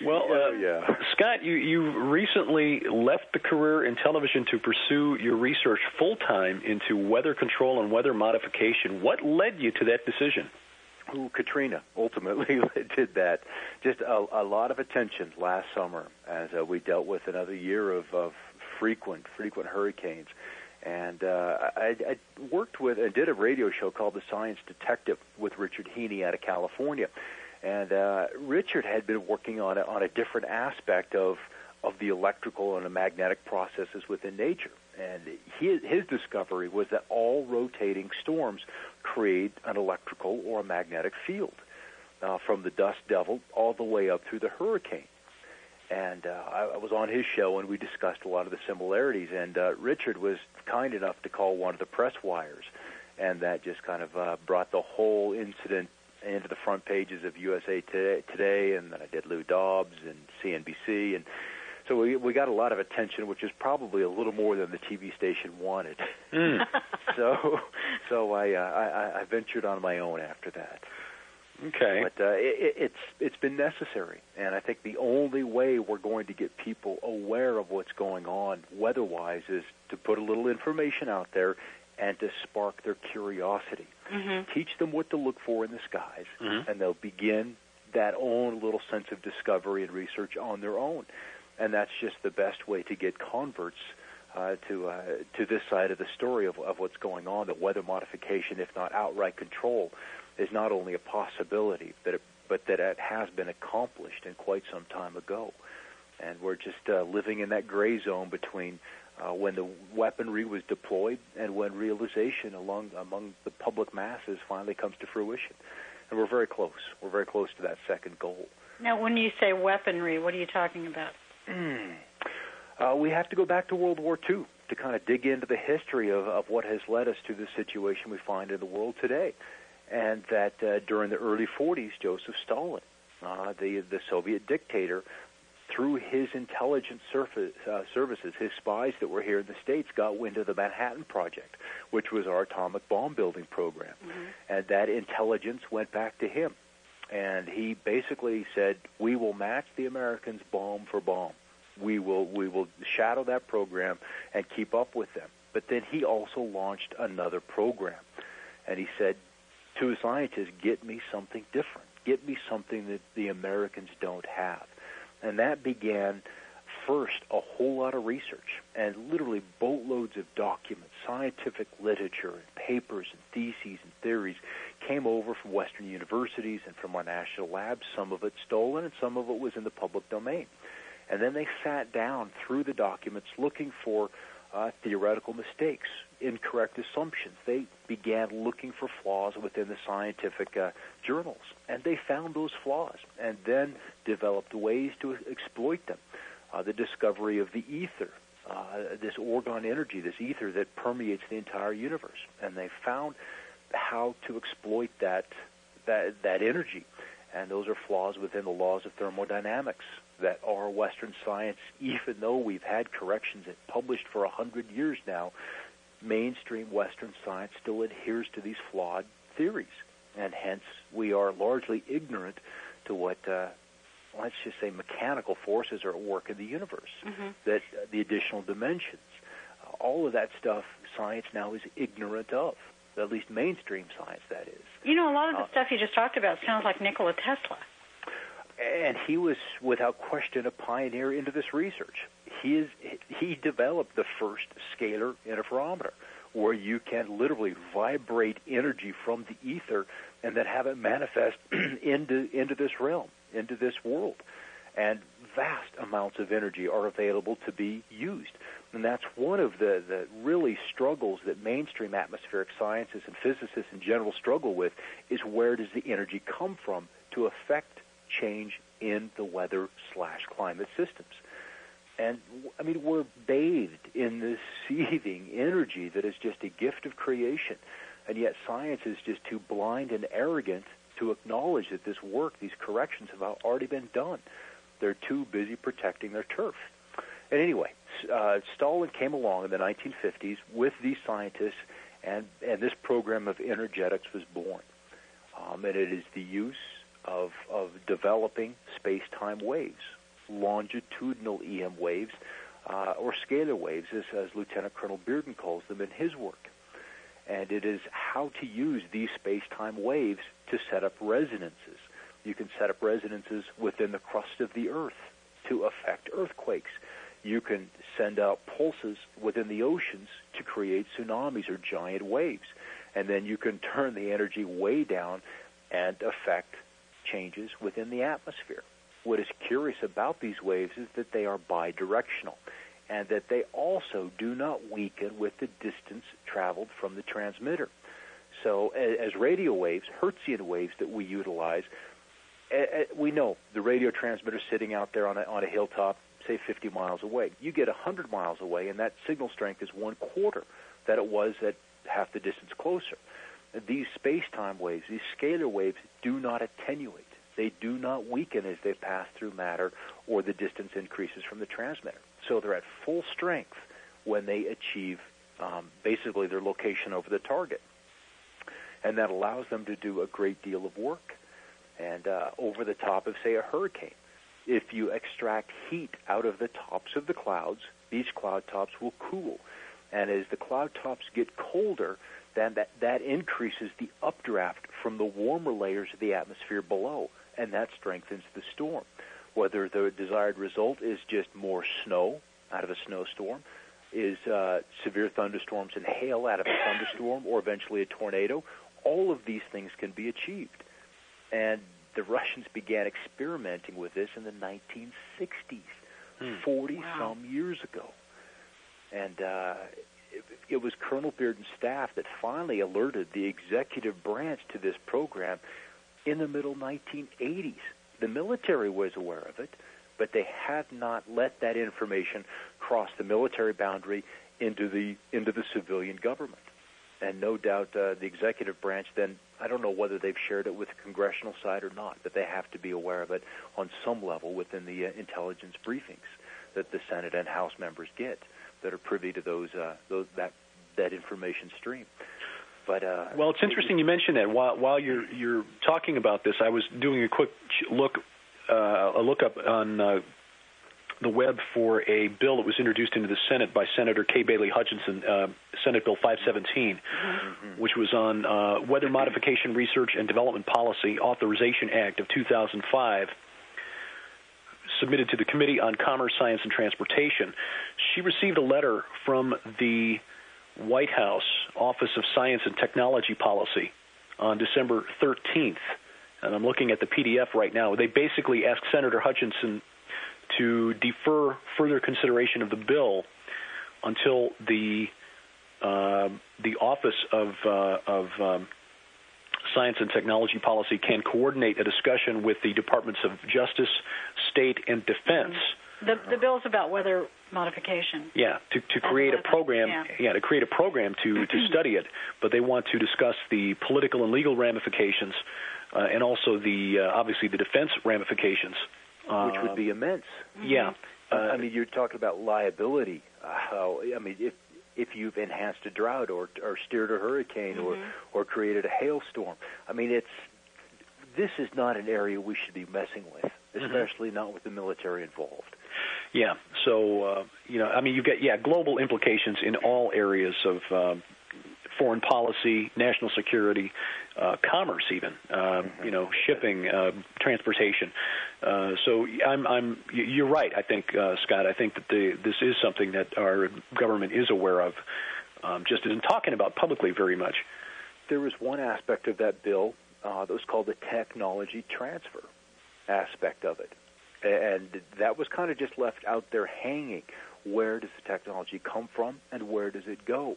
Well, yeah. Scott, you recently left the career in television to pursue your research full-time into weather control and weather modification. What led you to that decision? Katrina ultimately did that. Just a lot of attention last summer as we dealt with another year of frequent hurricanes. And I worked with and did a radio show called The Science Detective with Richard Heaney out of California. And Richard had been working on a different aspect of the electrical and the magnetic processes within nature. And his discovery was that all rotating storms create an electrical or a magnetic field, from the dust devil all the way up through the hurricane. And I was on his show, and we discussed a lot of the similarities. And Richard was kind enough to call one of the press wires, and that just kind of brought the whole incident into the front pages of USA Today, and then I did Lou Dobbs and CNBC, and so we got a lot of attention, which is probably a little more than the TV station wanted. So I ventured on my own after that. Okay. But it's been necessary, and I think the only way we're going to get people aware of what's going on weather-wise is to put a little information out there and to spark their curiosity. Mm-hmm. Teach them what to look for in the skies, and they'll begin that own little sense of discovery and research on their own. And that's just the best way to get converts to this side of the story of what's going on, that weather modification, if not outright control, is not only a possibility, but that it has been accomplished in quite some time ago. And we're just living in that gray zone between when the weaponry was deployed and when realization among the public masses finally comes to fruition. And we're very close. We're very close to that second goal. Now, when you say weaponry, what are you talking about? We have to go back to World War II to kind of dig into the history of what has led us to the situation we find in the world today. And that during the early 40s, Joseph Stalin, the Soviet dictator, through his intelligence services, his spies that were here in the States, got wind of the Manhattan Project, which was our atomic bomb building program. And that intelligence went back to him. And he basically said, we will match the Americans bomb for bomb. We will shadow that program and keep up with them. But then he also launched another program. And he said to the scientists, get me something different. Get me something that the Americans don't have. And that began first a whole lot of research and literally boatloads of documents, scientific literature and papers and theses and theories came over from Western universities and from our national labs, some of it stolen and some of it was in the public domain. And then they sat down through the documents looking for theoretical mistakes, incorrect assumptions. They began looking for flaws within the scientific journals, and they found those flaws and then developed ways to exploit them. The discovery of the ether, this orgone energy, this ether that permeates the entire universe, and they found how to exploit that energy. And those are flaws within the laws of thermodynamics that our Western science, even though we've had corrections that published for 100 years now, mainstream Western science still adheres to these flawed theories. And hence, we are largely ignorant to what, let's just say, mechanical forces are at work in the universe, that the additional dimensions, all of that stuff, science now is ignorant of. At least mainstream science, that is. You know, a lot of the stuff you just talked about sounds like Nikola Tesla. And he was, without question, a pioneer into this research. He developed the first scalar interferometer, where you can literally vibrate energy from the ether and then have it manifest into this realm, into this world. And vast amounts of energy are available to be used. And that's one of the really struggles that mainstream atmospheric sciences and physicists in general struggle with, is where does the energy come from to affect change in the weather/climate systems. And, I mean, we're bathed in this seething energy that is just a gift of creation, and yet science is just too blind and arrogant to acknowledge that this work, these corrections have already been done. They're too busy protecting their turf. And anyway, Stalin came along in the 1950s with these scientists, and this program of energetics was born. And it is the use of developing space-time waves, longitudinal EM waves, or scalar waves, as Lieutenant Colonel Bearden calls them in his work. And it is how to use these space-time waves to set up resonances. You can set up resonances within the crust of the Earth to affect earthquakes. You can send out pulses within the oceans to create tsunamis or giant waves. And then you can turn the energy way down and affect changes within the atmosphere. What is curious about these waves is that they are bidirectional, and that they also do not weaken with the distance traveled from the transmitter. So as radio waves, Hertzian waves that we utilize, we know the radio transmitter sitting out there on a hilltop, say 50 miles away. You get 100 miles away, and that signal strength is 1/4 that it was at half the distance closer. These space-time waves, these scalar waves, do not attenuate. They do not weaken as they pass through matter or the distance increases from the transmitter. So they're at full strength when they achieve basically their location over the target. And that allows them to do a great deal of work. And over the top of, say, a hurricane, if you extract heat out of the tops of the clouds, these cloud tops will cool. And as the cloud tops get colder, then that increases the updraft from the warmer layers of the atmosphere below, and that strengthens the storm. Whether the desired result is just more snow out of a snowstorm, is severe thunderstorms and hail out of a thunderstorm, or eventually a tornado, all of these things can be achieved. And the Russians began experimenting with this in the 1960s, 40-some years ago. And it was Colonel Bearden's staff that finally alerted the executive branch to this program in the middle 1980s. The military was aware of it, but they had not let that information cross the military boundary into the civilian government. And no doubt the executive branch then, I don't know whether they've shared it with the congressional side or not, but they have to be aware of it on some level within the intelligence briefings that the Senate and House members get that are privy to that information stream. But well, it's interesting you mentioned that. While you're talking about this, I was doing a quick lookup on the web for a bill that was introduced into the Senate by Senator Kay Bailey Hutchinson, Senate Bill 517, which was on Weather Modification Research and Development Policy Authorization Act of 2005, submitted to the Committee on Commerce, Science, and Transportation. She received a letter from the White House Office of Science and Technology Policy on December 13th, and I'm looking at the PDF right now. They basically asked Senator Hutchinson to defer further consideration of the bill until the Office of Science and Technology Policy can coordinate a discussion with the Departments of Justice, State, and Defense. The bill's about weather modification. Yeah, to create a program. Yeah, to create a program to study it, but they want to discuss the political and legal ramifications, and also the obviously the defense ramifications, which would be immense. Yeah, I mean, you're talking about liability. If you've enhanced a drought or steered a hurricane or created a hailstorm, I mean, this is not an area we should be messing with, especially not with the military involved. Yeah. So I mean, you've got global implications in all areas of foreign policy, national security, commerce, even shipping, transportation. So you're right. I think, Scott. I think that this is something that our government is aware of, just isn't talking about publicly very much. There was one aspect of that bill that was called the technology transfer aspect of it, and that was kind of just left out there hanging. Where does the technology come from, and where does it go?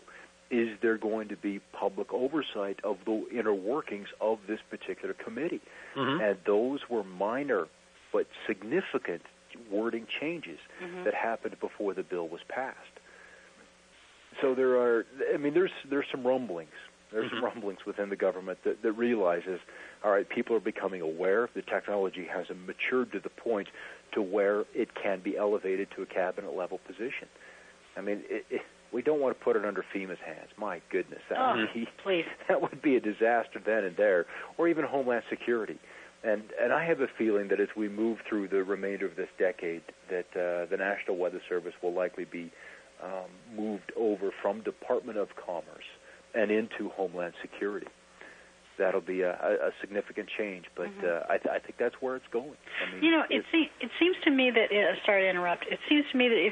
Is there going to be public oversight of the inner workings of this particular committee? And those were minor but significant wording changes that happened before the bill was passed. So there's some rumblings. There's some rumblings within the government that realizes, all right, people are becoming aware. The technology hasn't matured to the point to where it can be elevated to a cabinet-level position. I mean, we don't want to put it under FEMA's hands. My goodness, that would be a disaster then and there, or even Homeland Security. And I have a feeling that as we move through the remainder of this decade, that the National Weather Service will likely be moved over from Department of Commerce and into Homeland Security. That'll be a significant change, but I think that's where it's going. I mean, it seems to me that sorry to interrupt. It seems to me that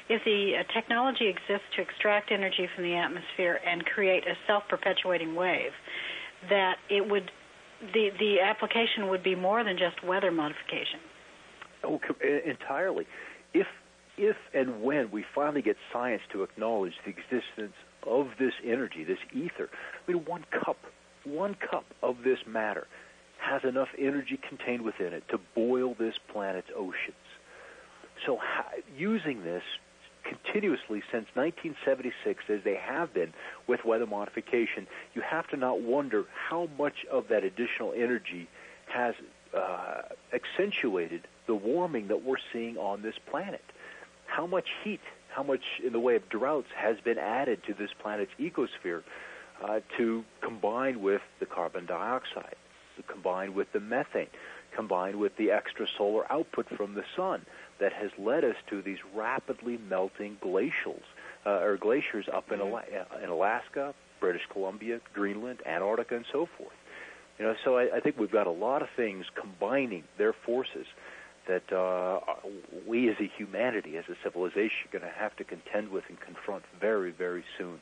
if the technology exists to extract energy from the atmosphere and create a self-perpetuating wave, that it would the application would be more than just weather modification. Oh, entirely. If and when we finally get science to acknowledge the existence of this energy, this ether, I mean, one cup of this matter has enough energy contained within it to boil this planet's oceans. So using this continuously since 1976, as they have been with weather modification, you have to not wonder how much of that additional energy has accentuated the warming that we're seeing on this planet. How much heat, how much in the way of droughts has been added to this planet's ecosphere to combine with the carbon dioxide, to combine with the methane, combined with the extra solar output from the sun that has led us to these rapidly melting glaciers up in Alaska, British Columbia, Greenland, Antarctica, and so forth. You know, so I think we've got a lot of things combining their forces that we as a humanity, as a civilization, are going to have to contend with and confront very, very soon,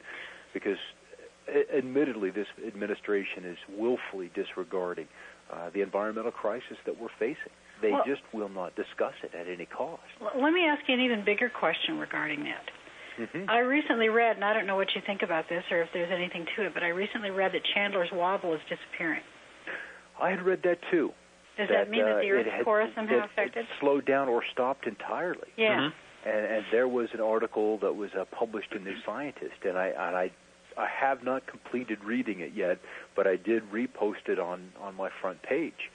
because admittedly this administration is willfully disregarding the environmental crisis that we're facing. They just will not discuss it at any cost. Let me ask you an even bigger question regarding that. Mm-hmm. I recently read, and I don't know what you think about this or if there's anything to it, but I recently read that Chandler's Wobble is disappearing. I had read that too. Does that mean that the Earth's core is somehow affected? It slowed down or stopped entirely. Yeah. Mm-hmm. And there was an article that was published in New Scientist, and I have not completed reading it yet, but I did repost it on my front page,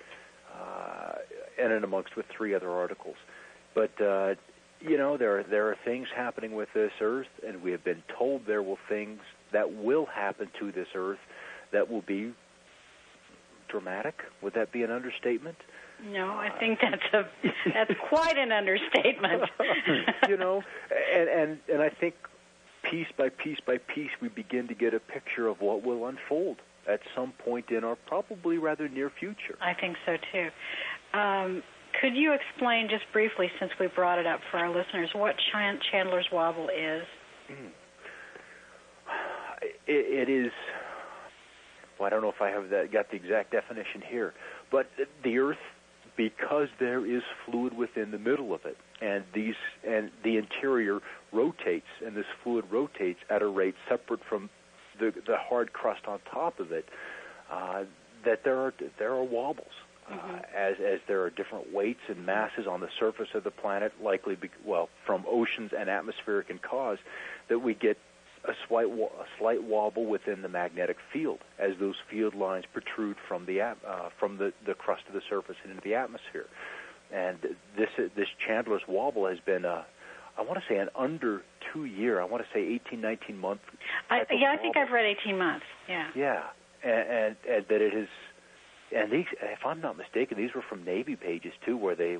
and in amongst with 3 other articles. But you know, there are things happening with this Earth, and we have been told there will things that will happen to this Earth that will be dramatic. Would that be an understatement? No, I think that's quite an understatement. You know, and I think piece by piece by piece we begin to get a picture of what will unfold at some point in our probably rather near future. I think so too. Could you explain just briefly, since we brought it up for our listeners, what Chandler's Wobble is? It is. Well, I don't know if I have got the exact definition here, but the Earth, because there is fluid within the middle of it, and the interior rotates, and this fluid rotates at a rate separate from the hard crust on top of it, that there are wobbles, as there are different weights and masses on the surface of the planet, likely from oceans and atmospheric and cause, that we get a slight wobble within the magnetic field as those field lines protrude from the crust of the surface and into the atmosphere. And this Chandler's Wobble has been I want to say an under 2 year. I want to say 18, 19 month. I think I've read 18 months. Yeah. Yeah, and that it is. And these, if I'm not mistaken, these were from Navy pages too, where they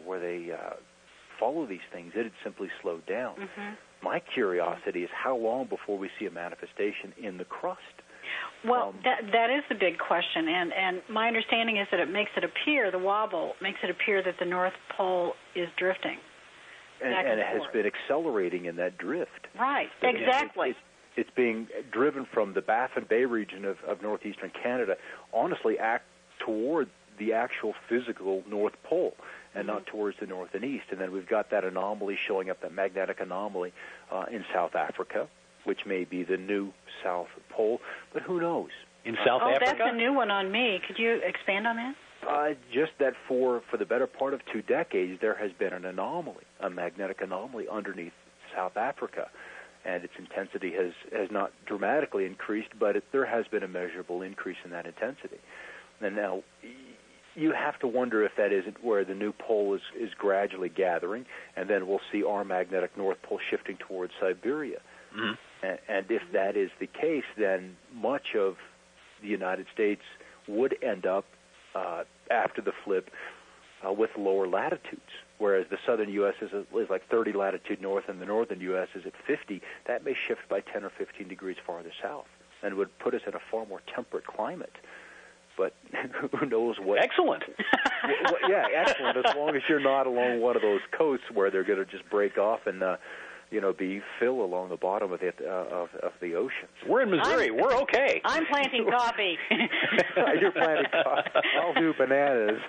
follow these things. It had simply slowed down. Mm-hmm. My curiosity is how long before we see a manifestation in the crust. Well, that is the big question, and my understanding is that the wobble makes it appear that the North Pole is drifting. And it has been accelerating in that drift. Right, exactly. It's being driven from the Baffin Bay region of northeastern Canada, honestly, toward the actual physical North Pole, and not towards the north and east. And then we've got that anomaly showing up, that magnetic anomaly in South Africa, which may be the new South Pole, but who knows? In South Africa? That's a new one on me. Could you expand on that? Just that for the better part of 2 decades, there has been an anomaly, a magnetic anomaly underneath South Africa, and its intensity has not dramatically increased, but there has been a measurable increase in that intensity. And now you have to wonder if that isn't where the new pole is gradually gathering, and then we'll see our magnetic North Pole shifting towards Siberia. Mm-hmm. And if that is the case, then much of the United States would end up after the flip with lower latitudes. Whereas the southern U.S. is like 30 latitude north and the northern U.S. is at 50, that may shift by 10 or 15 degrees farther south and would put us in a far more temperate climate. But who knows what... Excellent. Yeah, excellent, as long as you're not along one of those coasts where they're going to just break off and, be fill along the bottom of the oceans. We're in Missouri. We're okay. I'm planting coffee. You're planting coffee. I'll do bananas.